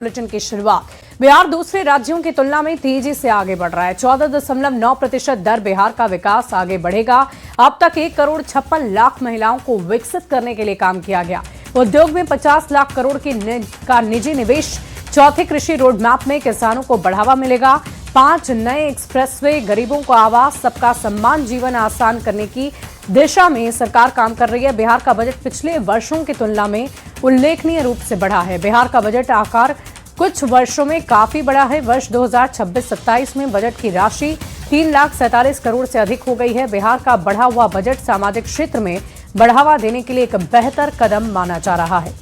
Bulletin की शुरुआत। बिहार दूसरे राज्यों की तुलना में तेजी से आगे बढ़ रहा है। 14.9% दर बिहार का विकास आगे बढ़ेगा। अब तक 1,56,00,000 महिलाओं को विकसित करने के लिए काम किया गया। उद्योग में 50 लाख करोड़ का निजी निवेश। चौथे कृषि रोड मैप में किसानों को बढ़ावा मिलेगा। 5 नए एक्सप्रेसवे, गरीबों को आवास, सबका सम्मान, जीवन आसान करने की दिशा में सरकार काम कर रही है। बिहार का बजट पिछले वर्षों की तुलना में उल्लेखनीय रूप से बढ़ा है। बिहार का बजट आकार कुछ वर्षों में काफी बड़ा है। वर्ष 2026-27 में बजट की राशि 3,47,00,000 करोड़ से अधिक हो गई है। बिहार का बढ़ा हुआ बजट सामाजिक क्षेत्र में बढ़ावा देने के लिए एक बेहतर कदम माना जा रहा है।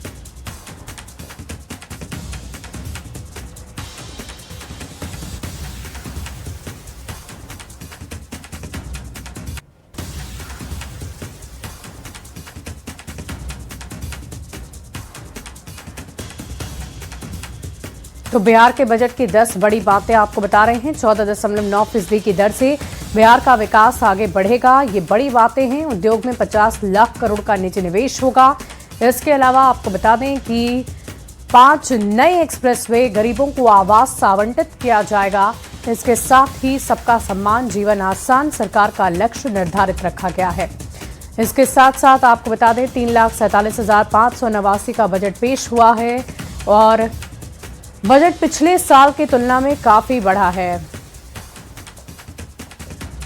तो बिहार के बजट की 10 बड़ी बातें आपको बता रहे हैं। 14.9% की दर से बिहार का विकास आगे बढ़ेगा। ये बड़ी बातें हैं। उद्योग में 50 लाख करोड़ का निजी निवेश होगा। इसके अलावा आपको बता दें कि 5 नए एक्सप्रेसवे, गरीबों को आवास आवंटित किया जाएगा। इसके साथ ही सबका सम्मान, जीवन आसान सरकार का लक्ष्य निर्धारित रखा गया है। इसके साथ साथ आपको बता दें 3,47,589 का बजट पेश हुआ है और बजट पिछले साल की तुलना में काफी बढ़ा है।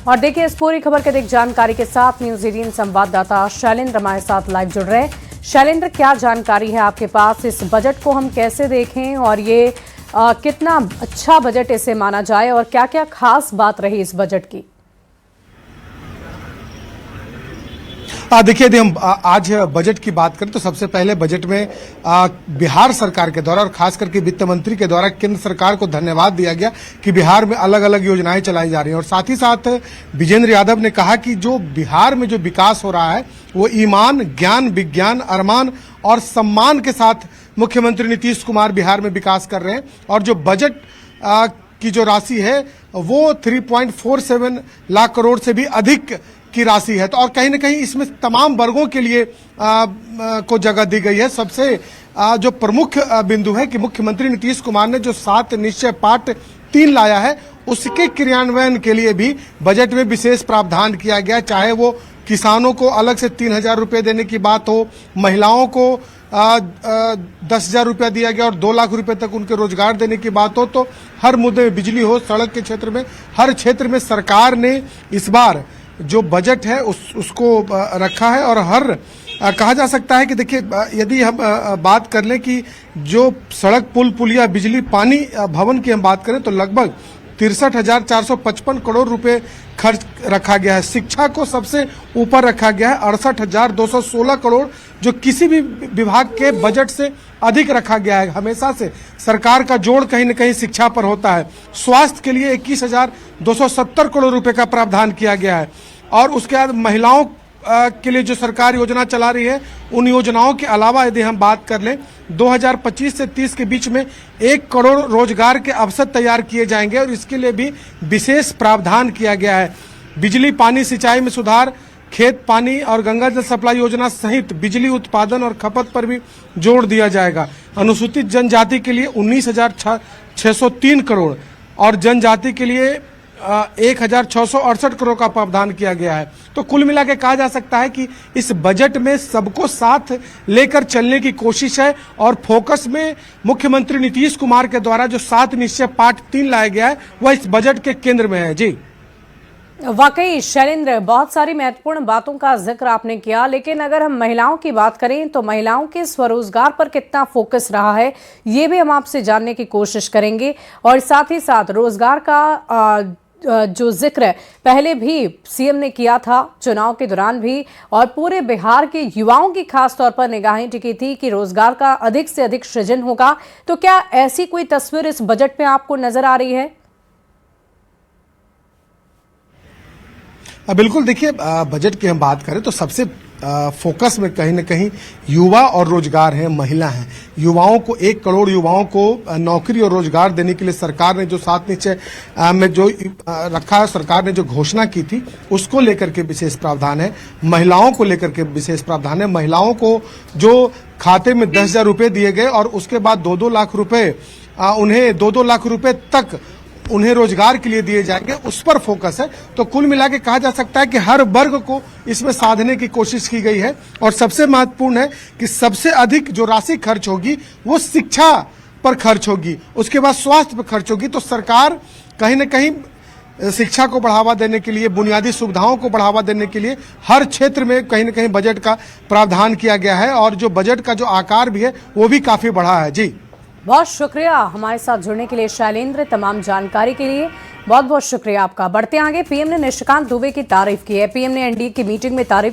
और देखिए इस पूरी खबर के अधिक जानकारी के साथ न्यूज 18 संवाददाता शैलेंद्र हमारे साथ लाइव जुड़ रहे हैं। शैलेंद्र, क्या जानकारी है आपके पास? इस बजट को हम कैसे देखें और ये कितना अच्छा बजट इसे माना जाए और क्या क्या खास बात रही इस बजट की? देखिए, यदि हम आज बजट की बात करें तो सबसे पहले बजट में बिहार सरकार के द्वारा और खास करके वित्त मंत्री के द्वारा केंद्र सरकार को धन्यवाद दिया गया कि बिहार में अलग अलग योजनाएं चलाई जा रही हैं। और साथ ही साथ विजेंद्र यादव ने कहा कि जो बिहार में जो विकास हो रहा है वो ईमान, ज्ञान, विज्ञान, अरमान और सम्मान के साथ मुख्यमंत्री नीतीश कुमार बिहार में विकास कर रहे हैं। और जो बजट की जो राशि है वो 3.47 लाख करोड़ से भी अधिक की राशि है। तो और कहीं न कहीं इसमें तमाम वर्गों के लिए को जगह दी गई है। सबसे जो प्रमुख बिंदु है कि मुख्यमंत्री नीतीश कुमार ने जो 7 निश्चय पाठ 3 लाया है उसके क्रियान्वयन के लिए भी बजट में विशेष प्रावधान किया गया। चाहे वो किसानों को अलग से 3,000 रुपये देने की बात हो, महिलाओं को 10,000 रुपया दिया गया और 2 लाख रुपए तक उनके रोजगार देने की बात हो, तो हर मुद्दे में, बिजली हो, सड़क के क्षेत्र में, हर क्षेत्र में सरकार ने इस बार जो बजट है उसको रखा है। और हर कहा जा सकता है कि देखिए, यदि हम बात कर लें कि जो सड़क, पुल, पुलिया, बिजली, पानी, भवन की हम बात करें तो लगभग 63,455 करोड़ रुपए खर्च रखा गया है। शिक्षा को सबसे ऊपर रखा गया है 68,216 करोड़, जो किसी भी विभाग के बजट से अधिक रखा गया है। हमेशा से सरकार का जोड़ कहीं न कहीं शिक्षा पर होता है। स्वास्थ्य के लिए 21,270 करोड़ रुपए का प्रावधान किया गया है। और उसके बाद महिलाओं के लिए जो सरकार योजना चला रही है उन योजनाओं के अलावा यदि हम बात कर लें 2025 से 30 के बीच में 1 करोड़ रोजगार के अवसर तैयार किए जाएंगे और इसके लिए भी विशेष प्रावधान किया गया है। बिजली, पानी, सिंचाई में सुधार, खेत पानी और गंगा जल सप्लाई योजना सहित बिजली उत्पादन और खपत पर भी जोर दिया जाएगा। अनुसूचित जनजाति के लिए 19,603 करोड़ और जनजाति के लिए 1,668 करोड़ का प्रावधान किया गया है। तो कुल मिला के कहा जा सकता है कि इस बजट में सबको साथ लेकर चलने की कोशिश है और फोकस में मुख्यमंत्री नीतीश कुमार के द्वारा जो 7 निश्चय पाठ 3 लाया गया है वह इस बजट के केंद्र में है। जी वाकई शैलेंद्र, बहुत सारी महत्वपूर्ण बातों का जिक्र आपने किया, लेकिन अगर हम महिलाओं की बात करें तो महिलाओं के स्वरोजगार पर कितना फोकस रहा है ये भी हम आपसे जानने की कोशिश करेंगे। और साथ ही साथ रोजगार का जो जिक्र पहले भी सीएम ने किया था चुनाव के दौरान भी, और पूरे बिहार के युवाओं की खास तौर पर निगाहें टिकी थी कि रोजगार का अधिक से अधिक सृजन होगा। तो क्या ऐसी कोई तस्वीर इस बजट में आपको नजर आ रही है? बिल्कुल, देखिए, बजट की हम बात करें तो सबसे फोकस में कहीं न कहीं युवा और रोजगार है, महिला है। युवाओं को 1 करोड़ युवाओं को नौकरी और रोजगार देने के लिए सरकार ने जो 7 निश्चय में जो रखा है, सरकार ने जो घोषणा की थी उसको लेकर के विशेष प्रावधान है। महिलाओं को लेकर के विशेष प्रावधान है। महिलाओं को जो खाते में 10,000 रुपए दिए गए और उसके बाद 2-2 लाख रुपए उन्हें 2-2 लाख रुपए तक उन्हें रोजगार के लिए दिए जाएंगे, उस पर फोकस है। तो कुल मिला के कहा जा सकता है कि हर वर्ग को इसमें साधने की कोशिश की गई है। और सबसे महत्वपूर्ण है कि सबसे अधिक जो राशि खर्च होगी वो शिक्षा पर खर्च होगी, उसके बाद स्वास्थ्य पर खर्च होगी। तो सरकार कहीं न कहीं शिक्षा को बढ़ावा देने के लिए, बुनियादी सुविधाओं को बढ़ावा देने के लिए हर क्षेत्र में कहीं न कहीं बजट का प्रावधान किया गया है। और जो बजट का जो आकार भी है वो भी काफी बड़ा है। जी, बहुत शुक्रिया हमारे साथ जुड़ने के लिए शैलेंद्र, तमाम जानकारी के लिए बहुत बहुत शुक्रिया आपका। बढ़ते आगे, पीएम ने निशिकांत दुबे की तारीफ की है। पीएम ने एनडीए की मीटिंग में तारीफ